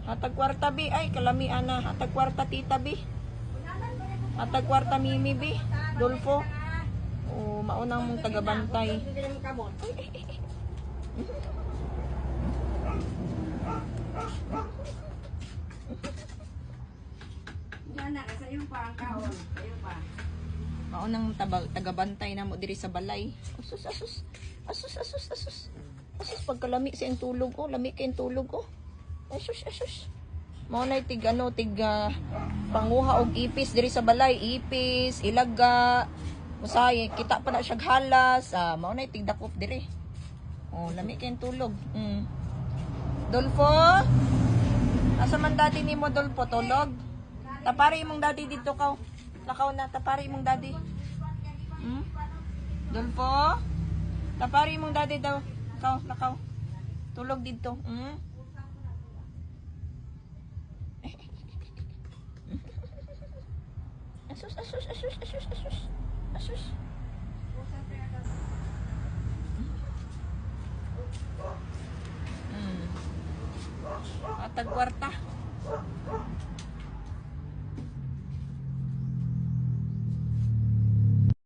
Hatag kwarta bi. Ay, kalami ana. Hatag kwarta tita bi. Hatag kwarta mimi bi. Dolfo. O, maunang mong tagabantay. Maunang tagabantay na mo diri sa balay. Asus, asus. Asus, asus, asus. Asus, pagkalami siyang tulog ko. Lami kayong tulog ko. Asus, asus. Maunay tig panguha og ipis diri sa balay. Ipis, ilaga. Musay, kita pa na siyag halas. Maunay tig dakop diri. Oh, lami kayong tulog. Dolfo? Asa man dati ni mo, Dolfo? Tulog? Tapari imong daddy dito ka. Lakaw na, tapari imong daddy. Dolfo? Tapari imong daddy daw. Lakaw. Tulog dito. Asus, asus, asus, asus, asus. Asus. Atag kwarta.